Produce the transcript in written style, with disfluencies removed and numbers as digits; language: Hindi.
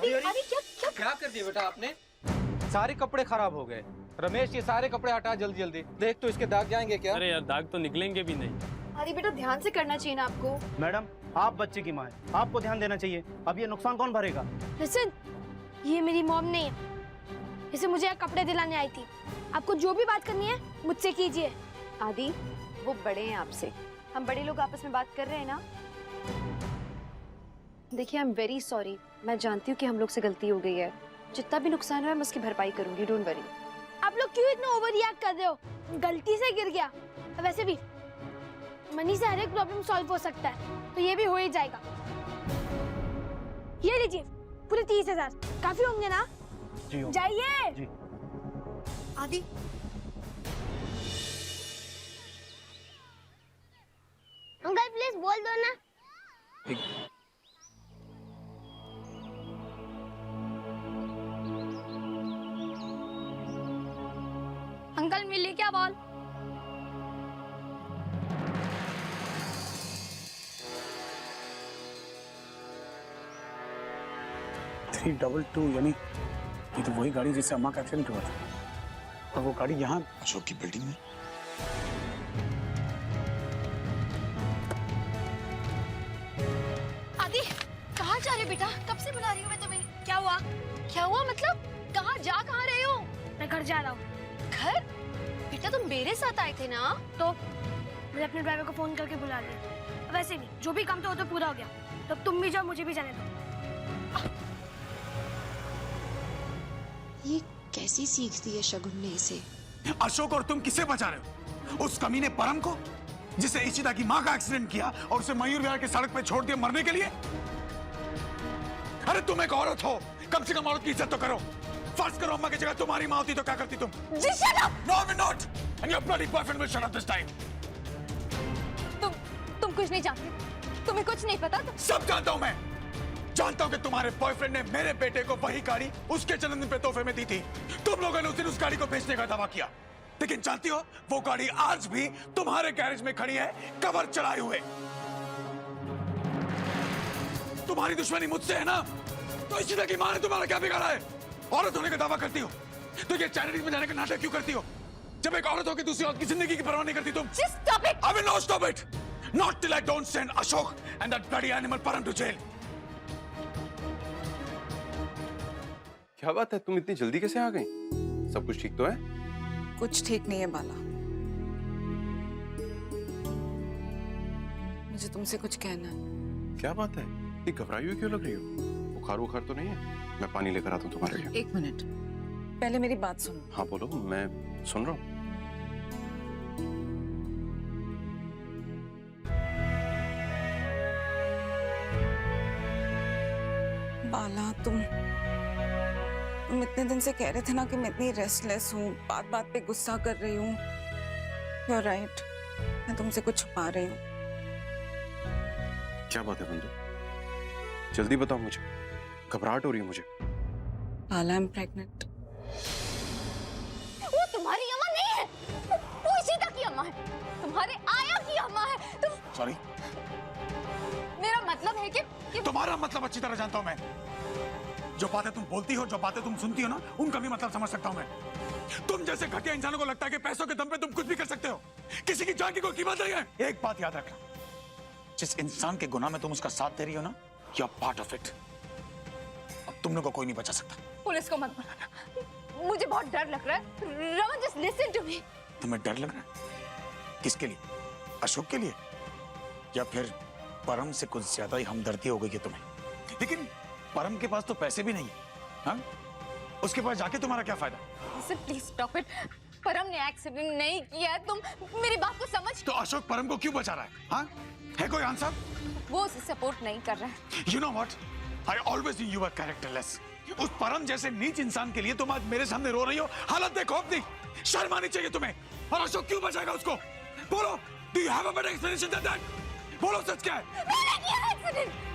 आदि क्या कर दिया बेटा आपने? सारे कपड़े खराब हो गए। रमेश ये सारे कपड़े हटा जल्दी जल्दी। देख तो इसके दाग जाएंगे क्या? अरे यार दाग तो निकलेंगे भी नहीं। आदि बेटा ध्यान से करना चाहिए ना आपको। मैडम आप बच्चे की माँ है, आपको ध्यान देना चाहिए। अब ये नुकसान कौन भरेगा? लिसन, ये मेरी मॉम नहीं है, इसे मुझे यहाँ कपड़े दिलाने आई थी। आपको जो भी बात करनी है मुझसे कीजिए। आदि वो बड़े हैं आपसे, हम बड़े लोग आपस में बात कर रहे हैं ना। देखिए आई एम वेरी सॉरी, मैं जानती हूँ कि हम लोग से गलती हो गई है। जितना भी नुकसान हुआ है मैं उसकी भरपाई करूंगी, डोंट वरी। आप लोग क्यों इतना ओवर रिएक्ट कर रहे हो? गलती से गिर गया। वैसे भी मनी से हर एक प्रॉब्लम सॉल्व हो सकता है, तो ये भी हो ही जाएगा। ये लीजिए पूरे 30,000 काफी होंगे ना? जी जाइए। जी। आदि अंकल प्लीज बोल दो ना। अंकल मिली क्या बॉल? थ्री डबल टू, यानी ये तो वही गाड़ी जिससे अम्मा का एक्सीडेंट हुआ था। और वो गाड़ी यहाँ अशोक की बिल्डिंग में। आदि कहाँ जा रहे हो बेटा? कब से बुला रही हूँ मैं तुम्हें। क्या हुआ? क्या हुआ मतलब? कहाँ रहे हो? मैं घर जा रहा हूँ। घर? बेटा तुम मेरे साथ आए थे ना? तो मैंने अपने ड्राइवर को फोन करके बुला लिया। वैसे भी जो भी काम था वो तो पूरा हो गया, तो तुम भी जाओ, मुझे भी जाने दो। ये कैसी सीख दी है शगुन ने इसे? अशोक और तुम किसे बचा रहे हो? उस कमीने परम को, जिसने इशिता की मां का एक्सीडेंट किया और उसे मयूर विहार के सड़क पे छोड़ दिया मरने के लिए? अरे तुम एक औरत हो, कम से कम औरत की इज्जत तो करो। फर्ज करो अम्मा की जगह तुम्हारी मां होती तो क्या करती तुम? जी shut up! No, I'm not. And your bloody boyfriend will shut up this time. तुम कुछ नहीं जानते, तुम्हें कुछ नहीं पता। सब जानता हूं मैं। जानता हूं कि तुम्हारे बॉयफ्रेंड ने मेरे बेटे को वही गाड़ी उसके जन्मदिन पे तोहफे में दी थी। तुम लोगों ने उस दिन उस गाड़ी को बेचने का दावा किया, लेकिन जानती हो वो गाड़ी आज भी तुम्हारे गैरेज में खड़ी है, कवर चढ़ाए हुए। तुम्हारी दुश्मनी मुझसे है ना, तो इसी तरह की मां ने तुम्हारा क्या बिगाड़ा है? औरत होने का दावा करती हो तो ये चैरिटी में जाने का नाटक क्यों करती हो? जब एक औरत हो कि दूसरी औरत की जिंदगी की परवाह नहीं करती तुम। Just stop it! I will not stop it. Not till I don't send Ashok and that bloody animal Param to jail. क्या बात है, तुम इतनी जल्दी कैसे आ गई? सब कुछ ठीक तो है? कुछ ठीक नहीं है बाला, मुझे तुमसे कुछ कहना है। क्या बात है, ये घबराई हुई क्यों लग रही हो? बुखार तो नहीं है? मैं पानी लेकर आता हूँ तुम्हारे लिए। एक मिनट, पहले मेरी बात सुनो। हाँ बोलो, मैं सुन रहा हूँ। बाला तुम इतने दिन से कह रहे थे ना कि मैं इतनी रेस्टलेस हूँ, बात बात पे गुस्सा कर रही हूँ। You're right, मैं तुमसे कुछ छुपा रही हूँ। क्या बात है बंधु, जल्दी बताओ मुझे, घबराहट हो रही है मुझे। बाला, I'm pregnant। वो तुम्हारी अम्मा नहीं है, वो इशिता की अम्मा है, तुम्हारे आया की अम्मा है। तुम Sorry? मेरा मतलब है कि तुम्हारा मतलब अच्छी तरह जानता हूं मैं। जो बातें तुम बोलती हो, जो बातें तुम सुनती हो ना, उनका भी मतलब समझ सकता हूं मैं। तुम जैसे घटिया इंसानों को लगता है कि पैसों के दम पे तुम कुछ भी कर सकते हो, किसी की जान की कोई कीमत नहीं है। एक बात याद रखना, जिस इंसान के गुनाह में तुम उसका साथ दे रही हो ना, you are part of it. अब तुम लोगों को कोई नहीं बचा सकता। पुलिस को मत बुलाना, मुझे बहुत डर लग रहा है। Raman just listen to me. तुम्हें डर लग रहा है? किसके लिए? अशोक के लिए, या फिर परम से कुछ ज्यादा ही हमदर्दी हो गई है तुम्हें? लेकिन परम के पास तो पैसे भी नहीं है, हाँ? उसके पास जाके तुम्हारा क्या फायदा? Please stop it. परम ने एक्सीडेंट नहीं किया है, तुम मेरी बात को समझ। तो अशोक परम को क्यों बचा रहा है? हाँ? है कोई आंसर? वो उसे सपोर्ट नहीं कर रहा है। You know what? I always knew you were characterless. उस परम जैसे नीच इंसान के लिए तुम आज मेरे सामने रो रही हो। हालत देखो अपनी, शर्म आनी चाहिए तुम्हें। और अशोक क्यों बचाएगा उसको? बोलो, do you have a better explanation than that? बोलो सच क्या है? मैंने किया एक्सीडेंट।